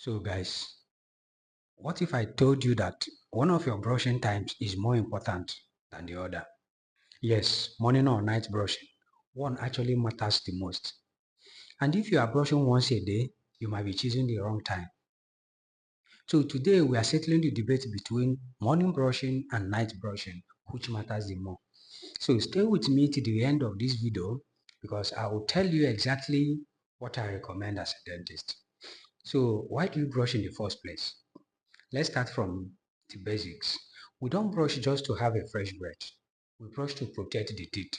So guys, what if I told you that one of your brushing times is more important than the other? Yes, morning or night brushing. One actually matters the most. And if you are brushing once a day, you might be choosing the wrong time. So today we are settling the debate between morning brushing and night brushing, which matters the more. So stay with me to the end of this video because I will tell you exactly what I recommend as a dentist. So why do you brush in the first place? Let's start from the basics. We don't brush just to have a fresh breath. We brush to protect the teeth.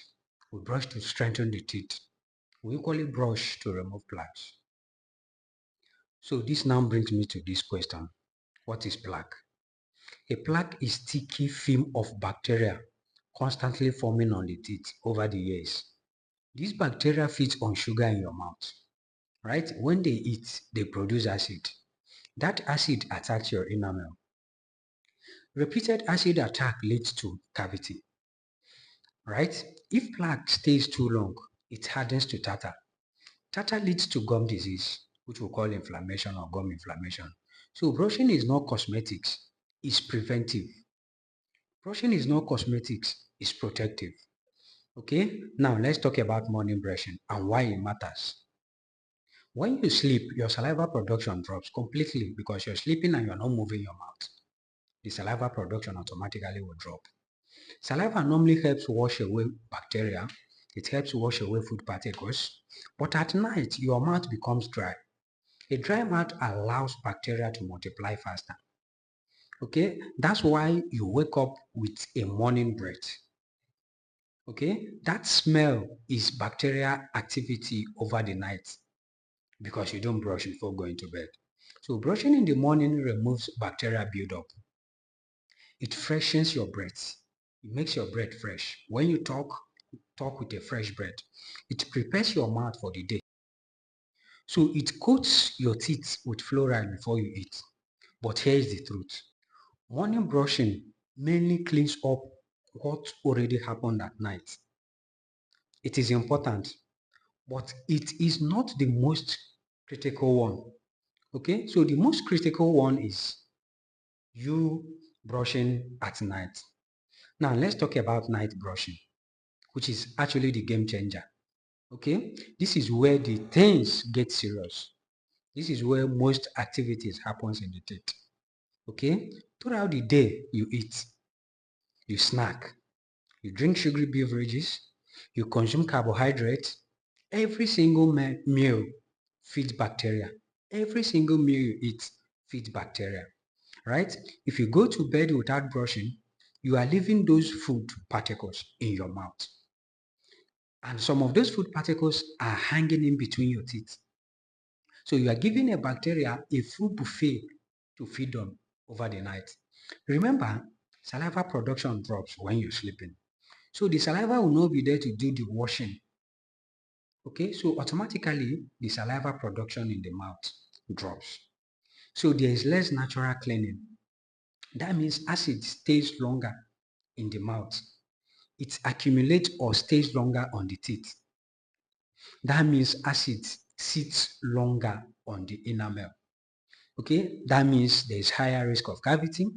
We brush to strengthen the teeth. We equally brush to remove plaques. So this now brings me to this question. What is plaque? A plaque is sticky film of bacteria constantly forming on the teeth over the years. These bacteria feed on sugar in your mouth, right? When they eat, they produce acid. That acid attacks your enamel. Repeated acid attack leads to cavity, right? If plaque stays too long, it hardens to tartar. Tartar leads to gum disease, which we call inflammation or gum inflammation. So brushing is not cosmetics, it's preventive. Brushing is not cosmetics, it's protective. Okay, now let's talk about morning brushing and why it matters. When you sleep, your saliva production drops completely because you're sleeping and you're not moving your mouth. The saliva production automatically will drop. Saliva normally helps wash away bacteria. It helps wash away food particles. But at night, your mouth becomes dry. A dry mouth allows bacteria to multiply faster. Okay, that's why you wake up with a morning breath. Okay, that smell is bacteria activity over the night because you don't brush before going to bed. So brushing in the morning removes bacteria buildup. It freshens your breath. It makes your breath fresh. When you talk with a fresh breath. It prepares your mouth for the day. So it coats your teeth with fluoride before you eat. But here is the truth. Morning brushing mainly cleans up what already happened at night. It is important, but it is not the most critical one. Okay, so the most critical one is you brushing at night. Now let's talk about night brushing, which is actually the game changer. Okay, this is where the things get serious. This is where most activities happens in the teeth. Okay, throughout the day you eat, you snack, you drink sugary beverages, you consume carbohydrates. Every single meal feeds bacteria. Every single meal you eat feeds bacteria, right? If you go to bed without brushing, you are leaving those food particles in your mouth. And some of those food particles are hanging in between your teeth. So you are giving a bacteria a full buffet to feed on over the night. Remember, saliva production drops when you're sleeping. So the saliva will not be there to do the washing. Okay, so automatically the saliva production in the mouth drops. So there is less natural cleaning. That means acid stays longer in the mouth. It accumulates or stays longer on the teeth. That means acid sits longer on the enamel. Okay, that means there is higher risk of cavity.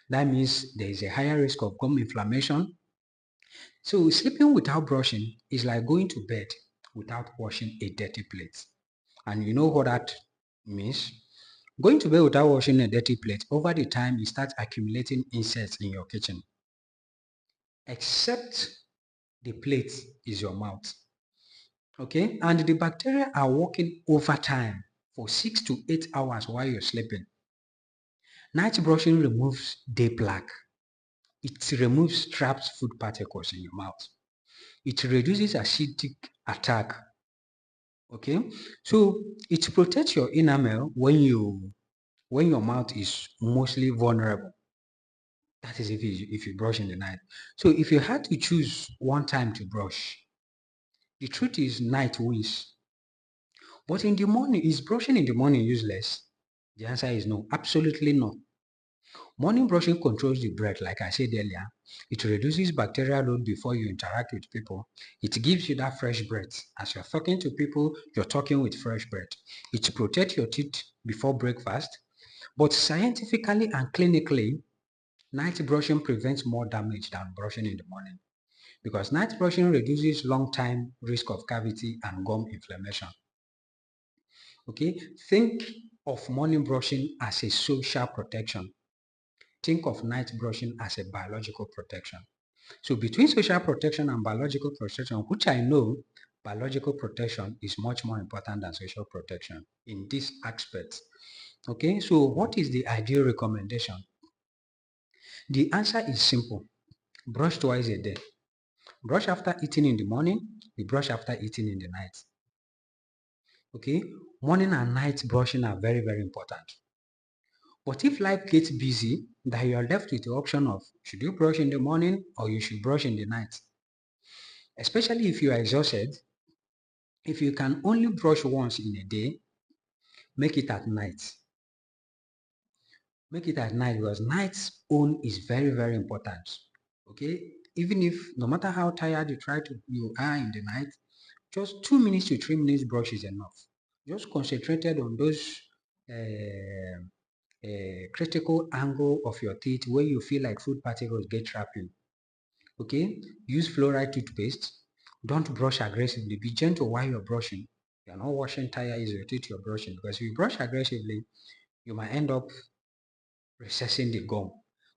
That means there is a higher risk of gum inflammation. So sleeping without brushing is like going to bed without washing a dirty plate. And you know what that means? Going to bed without washing a dirty plate, over the time you start accumulating insects in your kitchen. Except the plate is your mouth. Okay? And the bacteria are working overtime for 6 to 8 hours while you're sleeping. Night brushing removes day plaque. It removes trapped food particles in your mouth. It reduces acidic attack. Okay? So it protects your enamel when your mouth is mostly vulnerable. That is if you brush in the night. So if you had to choose one time to brush, the truth is night wins. But in the morning, is brushing in the morning useless? The answer is no, absolutely no. Morning brushing controls the breath, like I said earlier. It reduces bacterial load before you interact with people. It gives you that fresh breath. As you're talking to people, you're talking with fresh breath. It protects your teeth before breakfast. But scientifically and clinically, night brushing prevents more damage than brushing in the morning because night brushing reduces long-time risk of cavity and gum inflammation. Okay, think of morning brushing as a social protection. Think of night brushing as a biological protection. So between social protection and biological protection, which I know biological protection is much more important than social protection in this aspect. Okay, so what is the ideal recommendation? The answer is simple. Brush twice a day. Brush after eating in the morning, you brush after eating in the night. Okay, morning and night brushing are very, very important. But if life gets busy, that you are left with the option of should you brush in the morning or you should brush in the night. Especially if you are exhausted, if you can only brush once in a day, make it at night. Make it at night because night's own is very, very important. Okay, even if no matter how tired you are in the night, just 2 minutes to 3 minutes brush is enough. Just concentrated on those uh, critical angle of your teeth where you feel like food particles get trapped in. Okay, use fluoride toothpaste. Don't brush aggressively. Be gentle while you're brushing. You're not washing tire is your teeth you're brushing because if you brush aggressively, you might end up recessing the gum.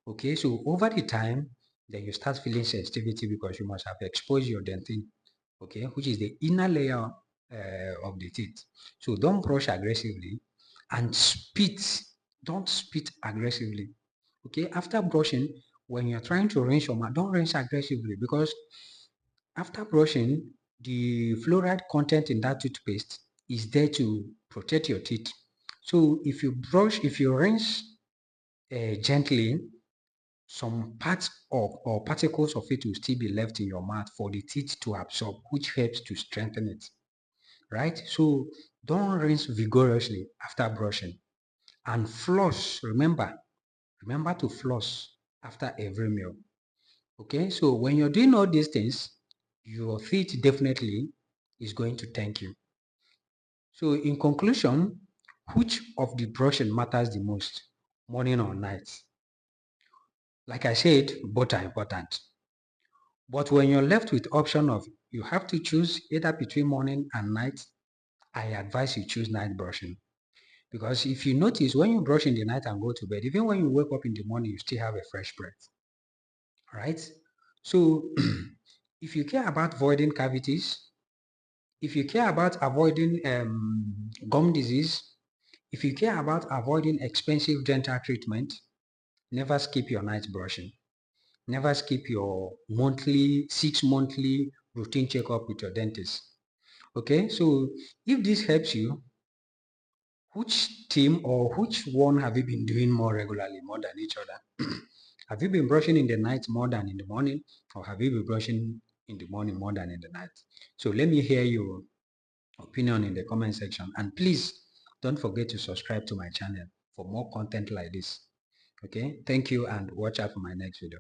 Okay, so over the time, then you start feeling sensitivity because you must have exposed your dentin, okay, which is the inner layer of the teeth. So don't brush aggressively and spit. Don't spit aggressively. Okay, after brushing, when you're trying to rinse your mouth, don't rinse aggressively because after brushing, the fluoride content in that toothpaste is there to protect your teeth. So if you rinse gently, some parts or particles of it will still be left in your mouth for the teeth to absorb, which helps to strengthen it, right? So don't rinse vigorously after brushing. And floss, remember to floss after every meal. Okay, so when you're doing all these things, your teeth definitely is going to thank you. So in conclusion, which of the brushing matters the most, morning or night? Like I said, both are important. But when you're left with option of you have to choose either between morning and night, I advise you choose night brushing. Because if you notice when you brush in the night and go to bed, even when you wake up in the morning, you still have a fresh breath. Right? So if you care about avoiding cavities, if you care about avoiding gum disease, if you care about avoiding expensive dental treatment, never skip your night brushing. Never skip your 6 monthly routine checkup with your dentist. Okay, so if this helps you, which team or which one have you been doing more regularly, more than each other? Have you been brushing in the night more than in the morning, or have you been brushing in the morning more than in the night? So let me hear your opinion in the comment section. And please don't forget to subscribe to my channel for more content like this. Okay, thank you and watch out for my next video.